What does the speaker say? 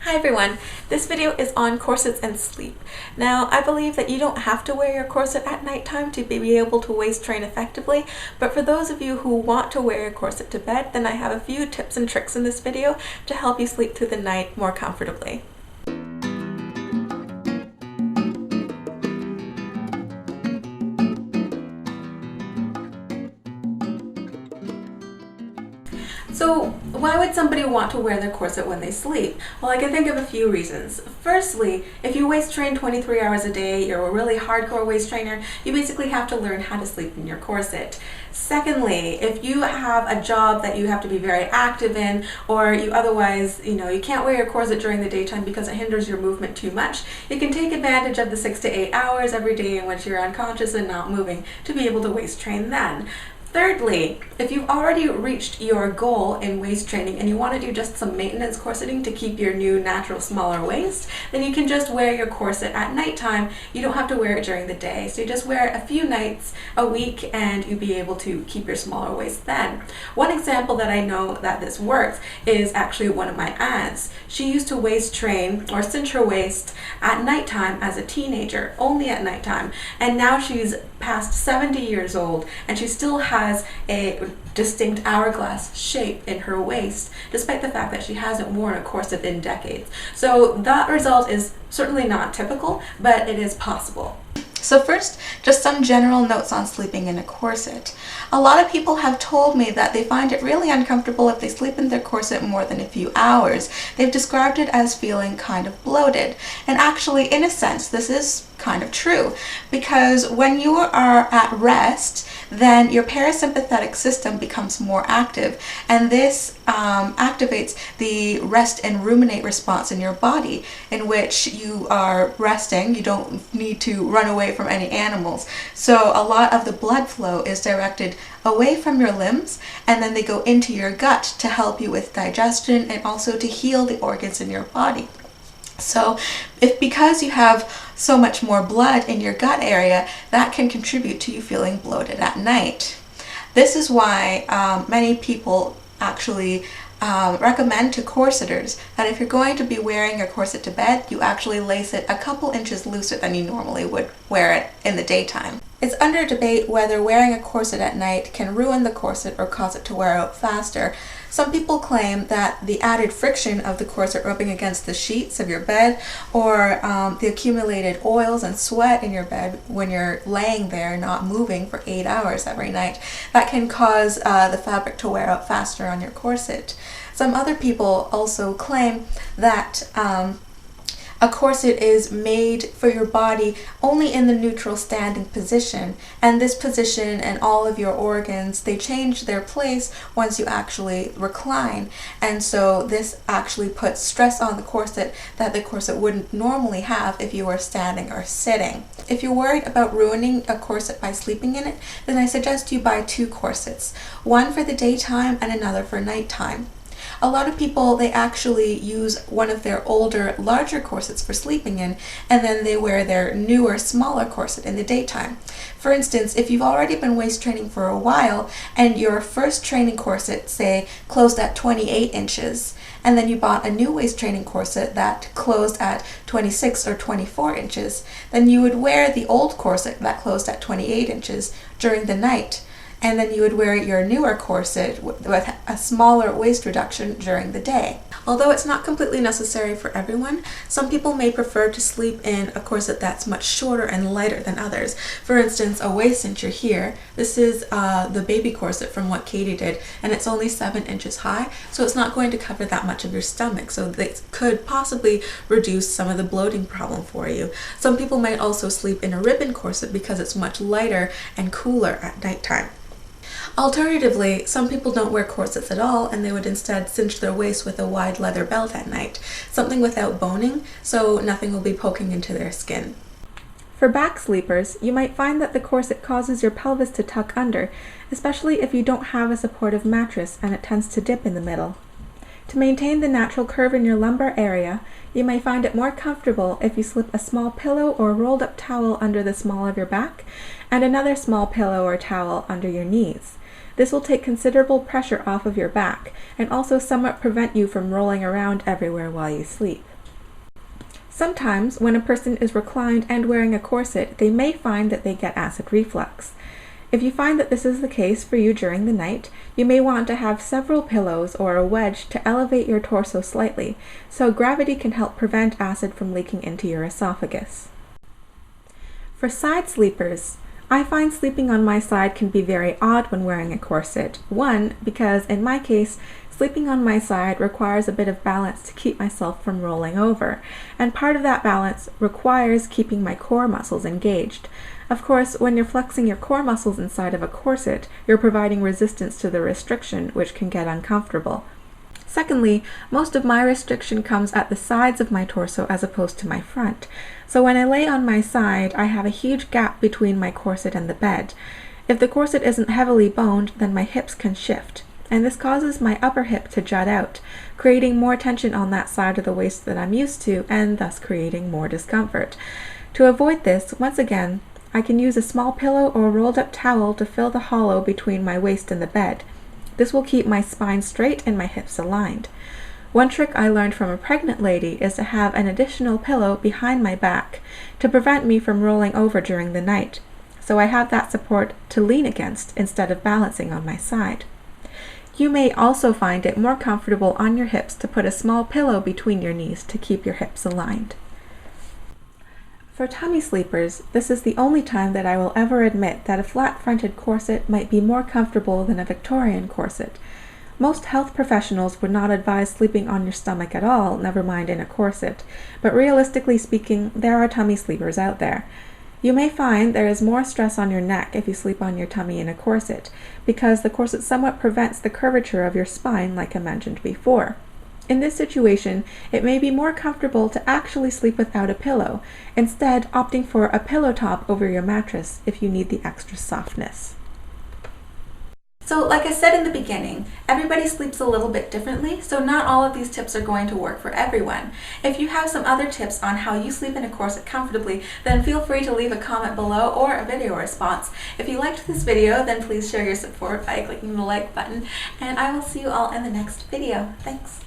Hi everyone, this video is on corsets and sleep. Now, I believe that you don't have to wear your corset at nighttime to be able to waist train effectively, but for those of you who want to wear your corset to bed, then I have a few tips and tricks in this video to help you sleep through the night more comfortably. So why would somebody want to wear their corset when they sleep? Well, I can think of a few reasons. Firstly, if you waist train 23 hours a day, you're a really hardcore waist trainer, you basically have to learn how to sleep in your corset. Secondly, if you have a job that you have to be very active in, or you otherwise, you can't wear your corset during the daytime because it hinders your movement too much, you can take advantage of the 6 to 8 hours every day in which you're unconscious and not moving to be able to waist train then. Thirdly, if you've already reached your goal in waist training and you want to do just some maintenance corseting to keep your new natural smaller waist, then you can just wear your corset at nighttime. You don't have to wear it during the day. So you just wear it a few nights a week and you'll be able to keep your smaller waist then. One example that I know that this works is actually one of my aunts. She used to waist train or cinch her waist at nighttime as a teenager, only at nighttime. And now she's past 70 years old and she still has a distinct hourglass shape in her waist, despite the fact that she hasn't worn a corset in decades. So that result is certainly not typical, but it is possible. So first, just some general notes on sleeping in a corset. A lot of people have told me that they find it really uncomfortable if they sleep in their corset more than a few hours. They've described it as feeling kind of bloated. And actually, in a sense, this is kind of true, because when you are at rest, then your parasympathetic system becomes more active, and this activates the rest and ruminate response in your body, in which you are resting. You don't need to run away from any animals. So a lot of the blood flow is directed away from your limbs, and then they go into your gut to help you with digestion and also to heal the organs in your body. So because you have so much more blood in your gut area, that can contribute to you feeling bloated at night. This is why many people actually recommend to corseters that if you're going to be wearing your corset to bed, you actually lace it a couple inches looser than you normally would wear it in the daytime. It's under debate whether wearing a corset at night can ruin the corset or cause it to wear out faster. Some people claim that the added friction of the corset rubbing against the sheets of your bed, or the accumulated oils and sweat in your bed when you're laying there not moving for 8 hours every night, that can cause the fabric to wear out faster on your corset. Some other people also claim that a corset is made for your body only in the neutral standing position, and this position and all of your organs, they change their place once you actually recline, and so this actually puts stress on the corset that the corset wouldn't normally have if you were standing or sitting. If you're worried about ruining a corset by sleeping in it, then I suggest you buy 2 corsets, one for the daytime and another for nighttime. A lot of people, they actually use one of their older, larger corsets for sleeping in, and then they wear their newer, smaller corset in the daytime. For instance, if you've already been waist training for a while and your first training corset, say, closed at 28 inches, and then you bought a new waist training corset that closed at 26 or 24 inches, then you would wear the old corset that closed at 28 inches during the night, and then you would wear your newer corset with a smaller waist reduction during the day. Although it's not completely necessary for everyone, some people may prefer to sleep in a corset that's much shorter and lighter than others. For instance, a waist cincher here. This is the baby corset from what Katie did, and it's only 7 inches high, so it's not going to cover that much of your stomach, so this could possibly reduce some of the bloating problem for you. Some people might also sleep in a ribbon corset because it's much lighter and cooler at nighttime. Alternatively, some people don't wear corsets at all, and they would instead cinch their waist with a wide leather belt at night, something without boning, so nothing will be poking into their skin. For back sleepers, you might find that the corset causes your pelvis to tuck under, especially if you don't have a supportive mattress and it tends to dip in the middle. To maintain the natural curve in your lumbar area, you may find it more comfortable if you slip a small pillow or rolled up towel under the small of your back and another small pillow or towel under your knees. This will take considerable pressure off of your back and also somewhat prevent you from rolling around everywhere while you sleep. Sometimes, when a person is reclined and wearing a corset, they may find that they get acid reflux. If you find that this is the case for you during the night, you may want to have several pillows or a wedge to elevate your torso slightly, so gravity can help prevent acid from leaking into your esophagus. For side sleepers, I find sleeping on my side can be very odd when wearing a corset. One, because in my case, sleeping on my side requires a bit of balance to keep myself from rolling over, and part of that balance requires keeping my core muscles engaged. Of course, when you're flexing your core muscles inside of a corset, you're providing resistance to the restriction, which can get uncomfortable. Secondly, most of my restriction comes at the sides of my torso as opposed to my front. So when I lay on my side, I have a huge gap between my corset and the bed. If the corset isn't heavily boned, then my hips can shift, and this causes my upper hip to jut out, creating more tension on that side of the waist that I'm used to, and thus creating more discomfort. To avoid this, once again, I can use a small pillow or rolled up towel to fill the hollow between my waist and the bed. This will keep my spine straight and my hips aligned. One trick I learned from a pregnant lady is to have an additional pillow behind my back to prevent me from rolling over during the night, so I have that support to lean against instead of balancing on my side. You may also find it more comfortable on your hips to put a small pillow between your knees to keep your hips aligned. For tummy sleepers, this is the only time that I will ever admit that a flat-fronted corset might be more comfortable than a Victorian corset. Most health professionals would not advise sleeping on your stomach at all, never mind in a corset, but realistically speaking, there are tummy sleepers out there. You may find there is more stress on your neck if you sleep on your tummy in a corset, because the corset somewhat prevents the curvature of your spine, like I mentioned before. In this situation, it may be more comfortable to actually sleep without a pillow, instead opting for a pillow top over your mattress if you need the extra softness. So like I said in the beginning, everybody sleeps a little bit differently, so not all of these tips are going to work for everyone. If you have some other tips on how you sleep in a corset comfortably, then feel free to leave a comment below or a video response. If you liked this video, then please show your support by clicking the like button, and I will see you all in the next video. Thanks!